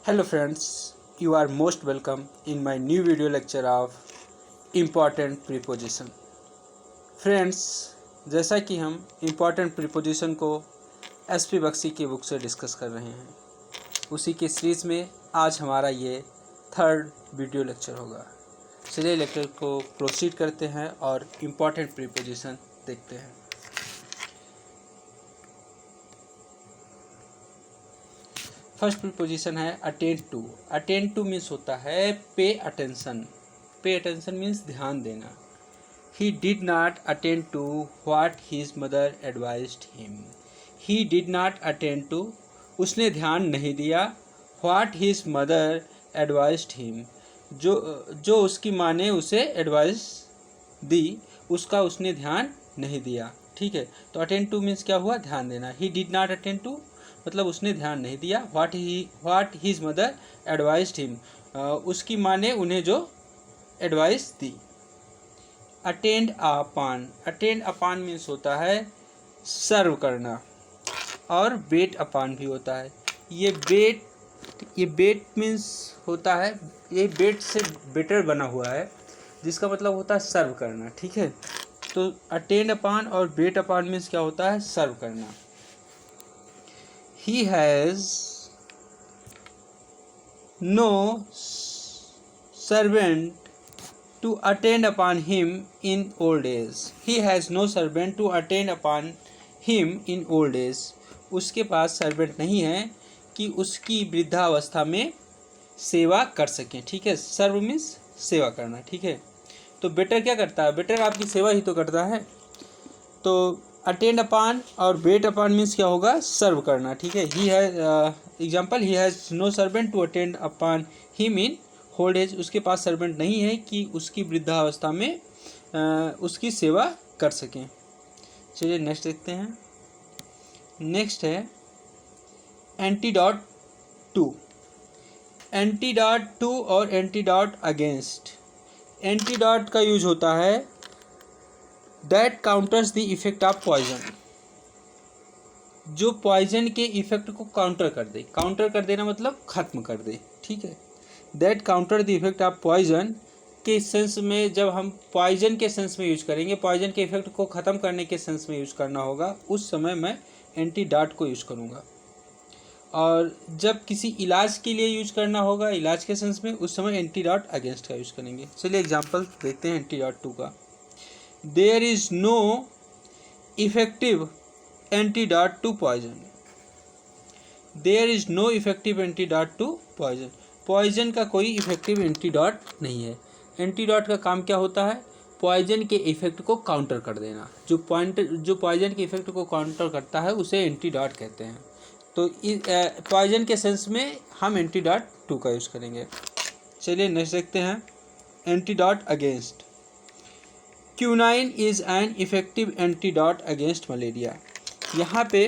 Hello friends, you are most welcome in my new video lecture of important preposition. Friends, जैसा कि हम important preposition को SP Bakshi की book से discuss कर रहे हैं, उसी के सीरीज़ में आज हमारा ये थर्ड वीडियो लेक्चर होगा। चलिए लेक्चर को प्रोसीड करते हैं और important preposition देखते हैं। फर्स्ट प्रीपोजिशन है attend to. Attend to means होता है pay attention. Pay attention means ध्यान देना। He did not attend to what his mother advised him. He did not attend to, उसने ध्यान नहीं दिया। What his mother advised him, जो उसकी माँ ने उसे एडवाइस दी, उसका उसने ध्यान नहीं दिया। ठीक है, तो अटेंड टू मीन्स क्या हुआ? ध्यान देना। He did not attend to मतलब उसने ध्यान नहीं दिया। What his mother advised him, उसकी माँ ने उन्हें जो एडवाइस दी। Attend upon. Attend upon means होता है सर्व करना, और वेट अपॉन भी होता है। ये वेट मीन्स होता है, ये वेट से बेटर बना हुआ है, जिसका मतलब होता है सर्व करना। ठीक है, तो अटेंड अपॉन और वेट अपॉन मीन्स क्या होता है? सर्व करना। He has no servant to attend upon him in old age. He has no servant to attend upon him in old age. उसके पास सर्वेंट नहीं है कि उसकी वृद्धावस्था में सेवा कर सकें। ठीक है, सर्व मीन्स सेवा करना। ठीक है, तो बेटर क्या करता है? बेटर आपकी सेवा ही तो करता है। तो अटेंड अपॉन और वेट अपॉन मीन्स क्या होगा? सर्व करना। ठीक है, he has example, he has no servant to attend upon him in old age. उसके पास सर्वेंट नहीं है कि उसकी वृद्धावस्था में उसकी सेवा कर सकें। चलिए नेक्स्ट देखते हैं। नेक्स्ट है एंटीडॉट टू। एंटीडॉट टू और एंटीडॉट अगेंस्ट। एंटीडॉट का यूज होता है that counters the effect of poison, जो पॉइजन के इफेक्ट को काउंटर कर दे। काउंटर कर देना मतलब खत्म कर दे। ठीक है, that counter the effect of poison के सेंस में, जब हम पॉइजन के सेंस में यूज करेंगे, पॉइजन के इफेक्ट को ख़त्म करने के सेंस में यूज करना होगा, उस समय मैं एंटीडॉट को यूज करूँगा। और जब किसी इलाज के लिए यूज करना होगा, इलाज के सेंस में, उस समय एंटीडॉट अगेंस्ट का यूज करेंगे। चलिए एग्जाम्पल देखते हैं एंटीडॉट टू का। There is no effective antidote to poison. There is no effective antidote to poison. Poison का कोई इफेक्टिव एंटीडॉट नहीं है। एंटीडॉट का काम क्या होता है? पॉइजन के इफेक्ट को काउंटर कर देना। जो पॉइजन के इफेक्ट को काउंटर करता है उसे एंटीडॉट कहते हैं। तो पॉइजन के सेंस में हम एंटीडॉट टू का यूज़ करेंगे। चलिए नेक्स्ट देखते हैं antidote against. Quinine is an effective antidote against malaria. यहाँ पे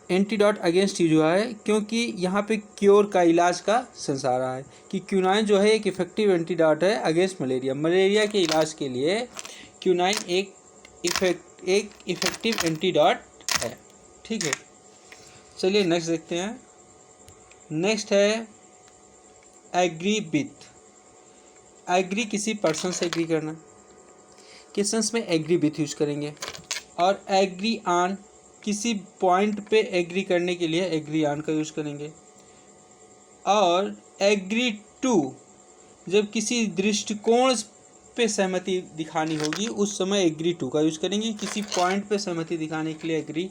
एंटीडॉट अगेंस्ट यूज हुआ है क्योंकि यहाँ पे क्योर का, इलाज का सेंस आ रहा है कि क्यूनाइन जो है एक इफेक्टिव एंटीडॉट है अगेंस्ट मलेरिया। मलेरिया के इलाज के लिए क्यूनाइन एक इफेक्टिव एंटीडॉट है। ठीक है, चलिए नेक्स्ट देखते हैं। नेक्स्ट है एग्री विथ। एग्री किसी पर्सन से एग्री करना के सेंस में एग्री विथ यूज करेंगे। और एग्री ऑन, किसी पॉइंट पे एग्री करने के लिए एग्री ऑन का यूज करेंगे। और एग्री टू, जब किसी दृष्टिकोण पे सहमति दिखानी होगी, उस समय एग्री टू का यूज करेंगे। किसी पॉइंट पे सहमति दिखाने के लिए एग्री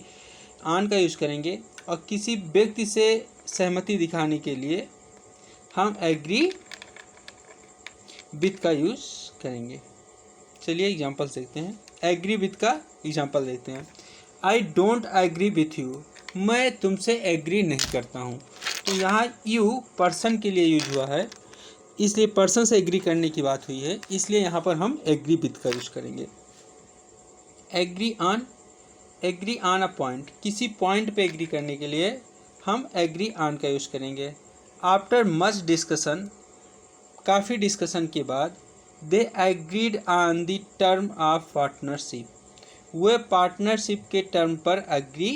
ऑन का यूज करेंगे। और किसी व्यक्ति से सहमति दिखाने के लिए हम एग्री विथ का यूज़ करेंगे। चलिए एग्जांपल देखते हैं। एग्री विथ का एग्जांपल देखते हैं। I don't agree with you, मैं तुमसे एग्री नहीं करता हूँ। तो यहाँ यू पर्सन के लिए यूज हुआ है, इसलिए पर्सन से एग्री करने की बात हुई है, इसलिए यहाँ पर हम एग्री विथ का यूज करेंगे। एग्री ऑन अ पॉइंट, किसी पॉइंट पे एग्री करने के लिए हम एग्री ऑन का यूज करेंगे। आफ्टर मच डिस्कशन, काफ़ी डिस्कशन के बाद, they agreed on the term of partnership, way partnership के टर्म पर एग्री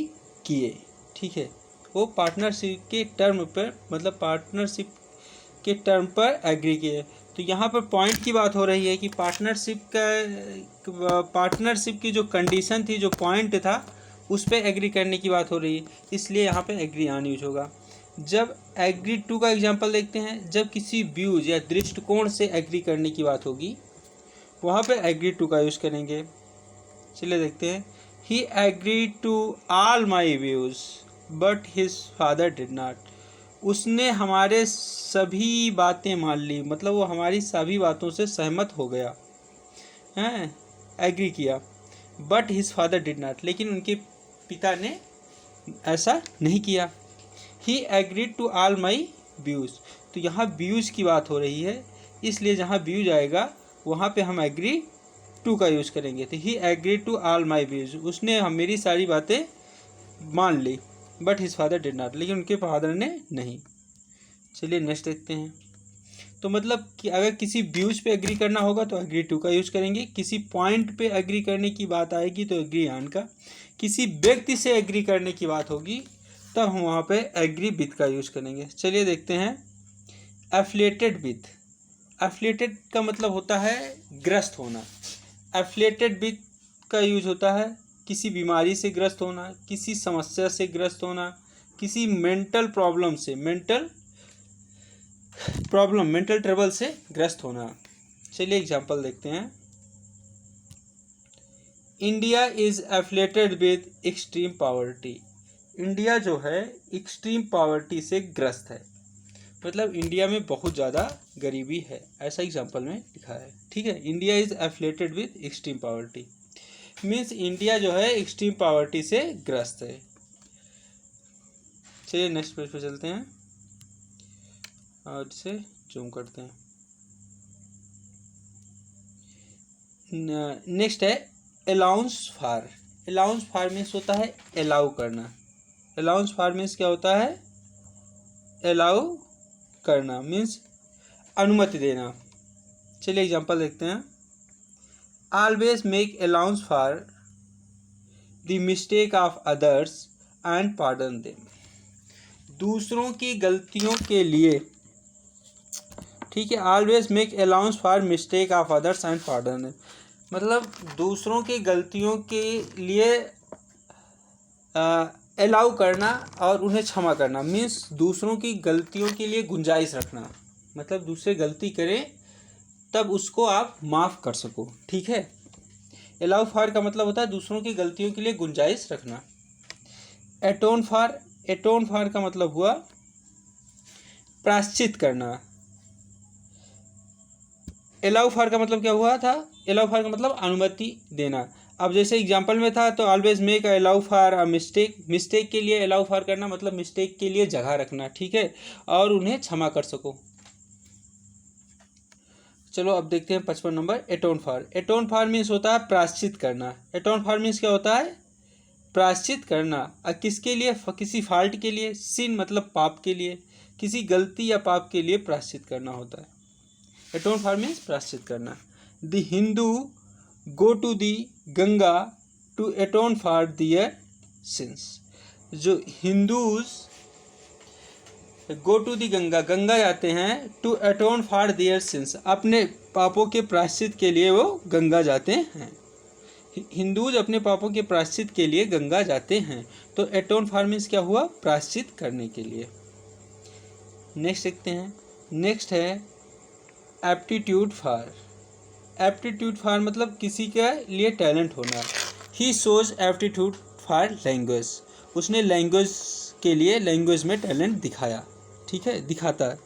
किए। ठीक है, वो पार्टनरशिप के टर्म पर, मतलब पार्टनरशिप के टर्म पर एग्री किए। तो यहाँ पर पॉइंट की बात हो रही है कि पार्टनरशिप की जो कंडीशन थी, जो पॉइंट था, उस पर एग्री करने की बात हो रही है, इसलिए यहाँ पे एग्री ऑन यूज होगा। जब एग्री टू का एग्जांपल देखते हैं, जब किसी व्यूज या दृष्टिकोण से एग्री करने की बात होगी, वहाँ पे एग्री टू का यूज करेंगे। चलिए देखते हैं। He agree to all my views but his father did not. उसने हमारे सभी बातें मान ली, मतलब वो हमारी सभी बातों से सहमत हो गया, हैं, एग्री किया। But his father did not, लेकिन उनके पिता ने ऐसा नहीं किया। He agreed to all my views, तो यहाँ व्यूज़ की बात हो रही है, इसलिए जहाँ व्यूज आएगा वहाँ पे हम एग्री टू का यूज़ करेंगे। तो he agreed to all my views, उसने हम मेरी सारी बातें मान ली। But his father did not, लेकिन उनके फादर ने नहीं। चलिए नेक्स्ट देखते हैं। तो मतलब कि अगर किसी व्यूज पे एग्री करना होगा तो एग्री टू का यूज़ करेंगे, किसी पॉइंट पे एग्री करने की बात आएगी तो एग्री ऑन का, किसी व्यक्ति से एग्री करने की बात होगी तब हम वहाँ पे एग्री विथ का यूज़ करेंगे। चलिए देखते हैं। एफिलिएटेड विथ, एफिलिएटेड का मतलब होता है ग्रस्त होना। एफिलिएटेड विथ का यूज होता है किसी बीमारी से ग्रस्त होना, किसी समस्या से ग्रस्त होना, किसी मेंटल प्रॉब्लम से, मेंटल ट्रबल से ग्रस्त होना। चलिए एग्जांपल देखते हैं। India is affiliated with extreme poverty. India जो है एक्सट्रीम पॉवर्टी से ग्रस्त है, मतलब इंडिया में बहुत ज़्यादा गरीबी है, ऐसा एग्जांपल में लिखा है। ठीक है, India is affiliated with extreme poverty means India जो है एक्सट्रीम पॉवर्टी से ग्रस्त है। चलिए नेक्स्ट पेज पे चलते हैं और इसे जूम करते हैं। नेक्स्ट है allowance for. Allowance for means होता है अलाउ करना। अलाउंस फॉर मीन्स क्या होता है? अलाउ करना मीन्स अनुमति देना। चलिए एग्जांपल देखते हैं। Always make allowance for the mistake of others and pardon them. दूसरों की गलतियों के लिए, ठीक है, always make allowance for mistake of others and pardon them, मतलब दूसरों की गलतियों के लिए अलाउ करना और उन्हें क्षमा करना मीन्स दूसरों की गलतियों के लिए गुंजाइश रखना, मतलब दूसरे गलती करें तब उसको आप माफ़ कर सको। ठीक है, अलाउ फॉर का मतलब होता है दूसरों की गलतियों के लिए गुंजाइश रखना। एटोन फॉर का मतलब हुआ प्रायश्चित करना। अलाउ फॉर का मतलब क्या हुआ था? अलाउ फॉर का मतलब अनुमति देना। अब जैसे एग्जांपल में था तो always make allow for a mistake, mistake के लिए अलाउ फॉर करना मतलब मिस्टेक के लिए जगह रखना। ठीक है, और उन्हें क्षमा कर सको। चलो अब देखते हैं 55 नंबर एटोन फॉर। एटोन फॉर मीन्स होता है प्रायश्चित करना। एटोन फॉर मीन्स क्या होता है? प्रायश्चित करना। किसके लिए? किसी फॉल्ट के लिए। सिन मतलब पाप के लिए, किसी गलती या पाप के लिए प्रायश्चित करना होता है। एटोन फॉर मीन्स प्रायश्चित करना। The Hindu go to the Ganga to atone for their sins. जो Hindus go to the Ganga, Ganga जाते हैं, to atone for their sins, अपने पापों के प्रायश्चित के लिए वो गंगा जाते हैं। हिंदूज अपने पापों के प्रायश्चित के लिए गंगा जाते हैं। तो एटोन फॉर मीन्स क्या हुआ? प्रायश्चित करने के लिए। नेक्स्ट देखते हैं। नेक्स्ट है एप्टीट्यूड फॉर। एप्टीट्यूड फॉर मतलब किसी के लिए टैलेंट होना। ही शोज एप्टीट्यूड फॉर लैंग्वेज, उसने लैंग्वेज के लिए लैंग्वेज में टैलेंट दिखाया। ठीक है, दिखाता है।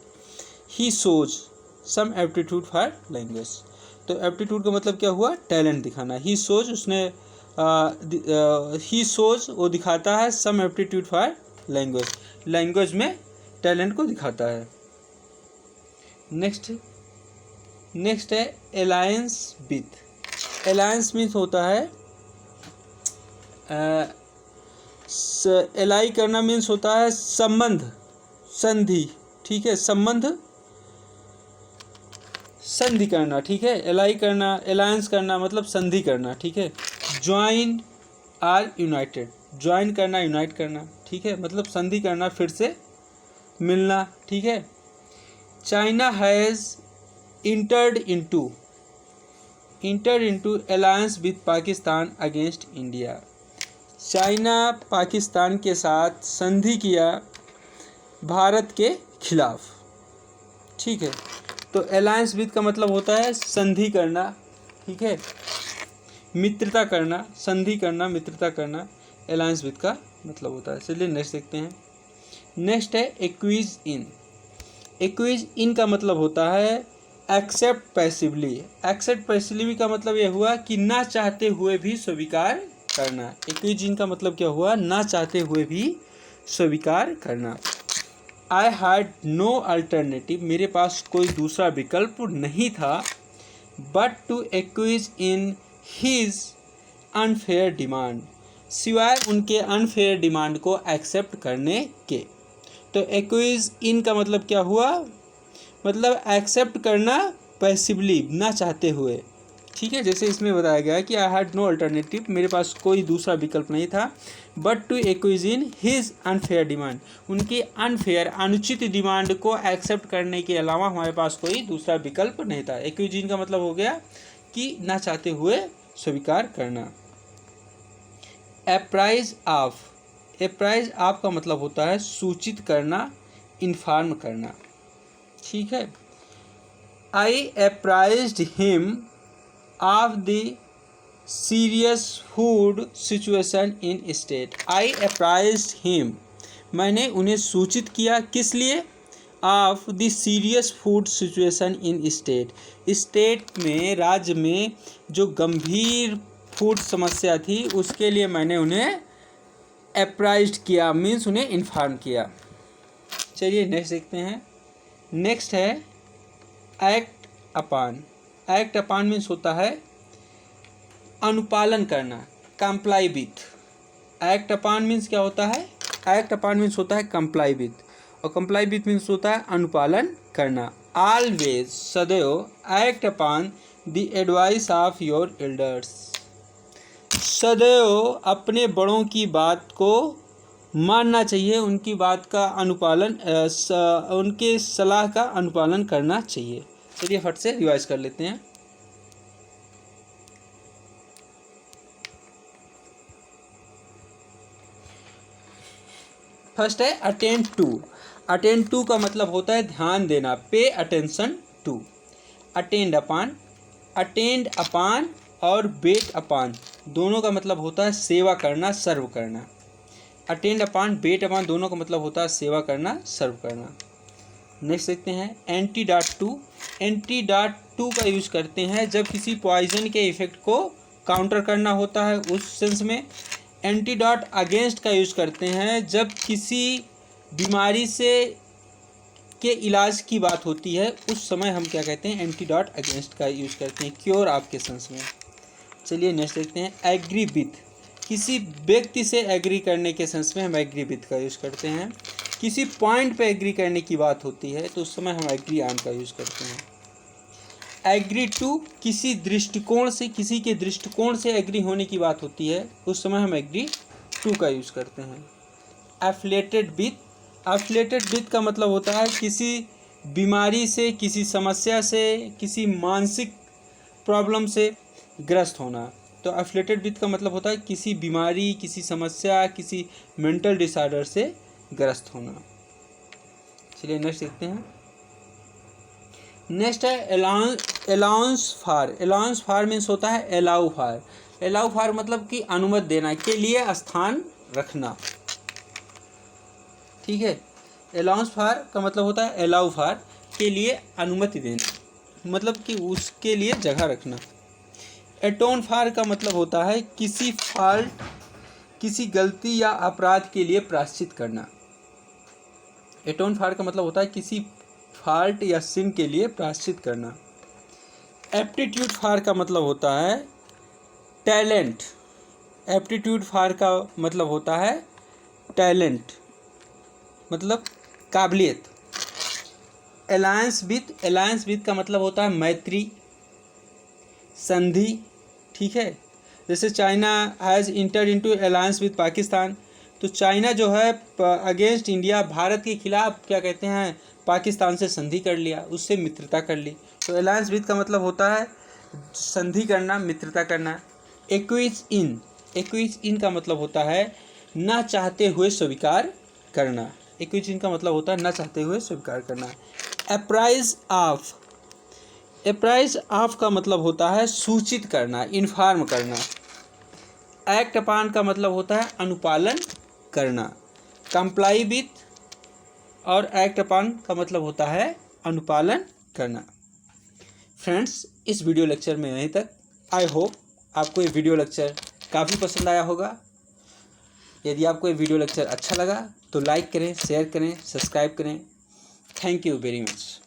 He shows some aptitude for language, तो एप्टीट्यूड का मतलब क्या हुआ? टैलेंट दिखाना। ही शोज उसने ही शोज वो दिखाता है, सम एप्टीट्यूड फॉर लैंग्वेज, लैंग्वेज में टैलेंट को दिखाता है। नेक्स्ट है अलायंस विथ। अलायंस मीन्स होता है एलाई करना मीन्स होता है संबंध, संधि। ठीक है, संधि करना। ठीक है, एलाई करना, अलायंस करना मतलब संधि करना। ठीक है, ज्वाइन आर यूनाइटेड, ज्वाइन करना, यूनाइट करना। ठीक है, मतलब संधि करना, फिर से मिलना, ठीक है। China has entered into alliance with Pakistan against India. China Pakistan के साथ संधि किया भारत के खिलाफ, ठीक है। तो अलायंस विद का मतलब होता है संधि करना, ठीक है, मित्रता करना, संधि करना, मित्रता करना, अलायंस विद का मतलब होता है। चलिए नेक्स्ट देखते हैं। नेक्स्ट है एक्विज इन। एक्विज इन का मतलब होता है एक्सेप्ट पैसिवली। एक्सेप्ट पैसिवली का मतलब यह हुआ कि ना चाहते हुए भी स्वीकार करना। एक्विज इन का मतलब क्या हुआ, ना चाहते हुए भी स्वीकार करना। आई हैड नो अल्टरनेटिव, मेरे पास कोई दूसरा विकल्प नहीं था, but to acquiesce in his unfair demand, सिवाय उनके अनफेयर डिमांड को एक्सेप्ट करने के। तो एक्विज इन का मतलब क्या हुआ, मतलब एक्सेप्ट करना पैसिवली, ना चाहते हुए, ठीक है। जैसे इसमें बताया गया है कि आई हैड नो अल्टरनेटिव, मेरे पास कोई दूसरा विकल्प नहीं था, but to acquiesce in his unfair demand, उनकी अनफेयर अनुचित डिमांड को एक्सेप्ट करने के अलावा हमारे पास कोई दूसरा विकल्प नहीं था। एक्विज इन का मतलब हो गया कि ना चाहते हुए स्वीकार करना। अप्राइज ऑफ, अप्राइज ऑफ का मतलब होता है सूचित करना, इन्फॉर्म करना, ठीक है। I apprised him of the serious food situation in state. I apprised him, मैंने उन्हें सूचित किया, किस लिए, of the serious food situation in state, state में, राज्य में जो गंभीर फूड समस्या थी उसके लिए मैंने उन्हें अप्राइज्ड किया, मीन्स उन्हें इन्फॉर्म किया। चलिए नेक्स्ट देखते हैं। नेक्स्ट है एक्ट अपान। एक्ट अपान मीन्स होता है अनुपालन करना, comply with. Act upon means क्या होता है, एक्ट अपान मीन्स होता है कंप्लाई विथ, और कंप्लाई विथ मीन्स होता है अनुपालन करना। ऑलवेज, सदैव, act upon the advice of your elders, सदैव अपने बड़ों की बात को मानना चाहिए, उनकी बात का अनुपालन, उनके सलाह का अनुपालन करना चाहिए। चलिए फट से रिवाइज कर लेते हैं। फर्स्ट है अटेंड टू। अटेंड टू का मतलब होता है ध्यान देना, pay attention to. Attend upon, attend upon और वेट अपान दोनों का मतलब होता है सेवा करना, सर्व करना। अटेंड अपान, वेट अपान दोनों का मतलब होता है सेवा करना, सर्व करना। नेक्स्ट देखते हैं एंटीडॉट टू। एंटीडॉट टू का यूज करते हैं जब किसी पॉइजन के इफेक्ट को काउंटर करना होता है, उस सेंस में। एंटीडॉट अगेंस्ट का यूज करते हैं जब किसी बीमारी से के इलाज की बात होती है, उस समय हम क्या कहते हैं, एंटीडॉट अगेंस्ट का यूज करते हैं क्योर ऑफ के सेंस में। चलिए नेक्स्ट देखते हैं एग्री विथ। किसी व्यक्ति से एग्री करने के सेंस में हम एग्री विथ का यूज करते हैं। किसी पॉइंट पे एग्री करने की बात होती है तो उस समय हम एग्री ऑन का यूज करते हैं। एग्री टू, किसी दृष्टिकोण से, किसी के दृष्टिकोण से एग्री होने की बात होती है, उस समय हम एग्री टू का यूज करते हैं। Affiliated with. एफिलेटेड विथ का मतलब होता है किसी बीमारी से, किसी समस्या से, किसी मानसिक प्रॉब्लम से ग्रस्त होना। तो एफिलेटेड विथ का मतलब होता है किसी बीमारी, किसी समस्या, किसी मेंटल डिसऑर्डर से ग्रस्त होना। चलिए नेक्स्ट देखते हैं। नेक्स्ट है allowance for. Allowance for means होता है अलाउ फॉर। अलाउ फॉर मतलब कि अनुमति देना, के लिए स्थान रखना, ठीक है। अलाउंस फॉर का मतलब होता है अलाउ फॉर, के लिए अनुमति देना, मतलब कि उसके लिए जगह रखना। एटोन फॉर का मतलब होता है किसी फॉल्ट, किसी गलती या अपराध के लिए प्रायश्चित करना। एटोन फॉर का मतलब होता है किसी फॉल्ट या सिन के लिए प्रायश्चित करना। एप्टीट्यूड फॉर का मतलब होता है टैलेंट। एप्टीट्यूड फॉर का मतलब होता है टैलेंट, मतलब काबिलियत। अलायंस विथ, अलायंस विथ का मतलब होता है मैत्री, संधि, ठीक है। जैसे China has inter into alliance with Pakistan, तो चाइना जो है अगेंस्ट इंडिया, भारत के खिलाफ क्या कहते हैं, पाकिस्तान से संधि कर लिया, उससे मित्रता कर ली। तो अलायंस विद का मतलब होता है संधि करना, मित्रता करना। एक्विज इन का मतलब होता है ना चाहते हुए स्वीकार करना। एक्विज इन का मतलब होता है ना चाहते हुए स्वीकार करना। अप्राइज ऑफ का मतलब होता है सूचित करना, इन्फॉर्म करना। एक्ट अपॉन का मतलब होता है अनुपालन करना। कंप्लाई विथ और एक्ट अपॉन का मतलब होता है अनुपालन करना। फ्रेंड्स, इस वीडियो लेक्चर में यहीं तक। आई होप आपको ये वीडियो लेक्चर काफ़ी पसंद आया होगा। यदि आपको ये वीडियो लेक्चर अच्छा लगा तो लाइक करें, शेयर करें, सब्सक्राइब करें। Thank you very much.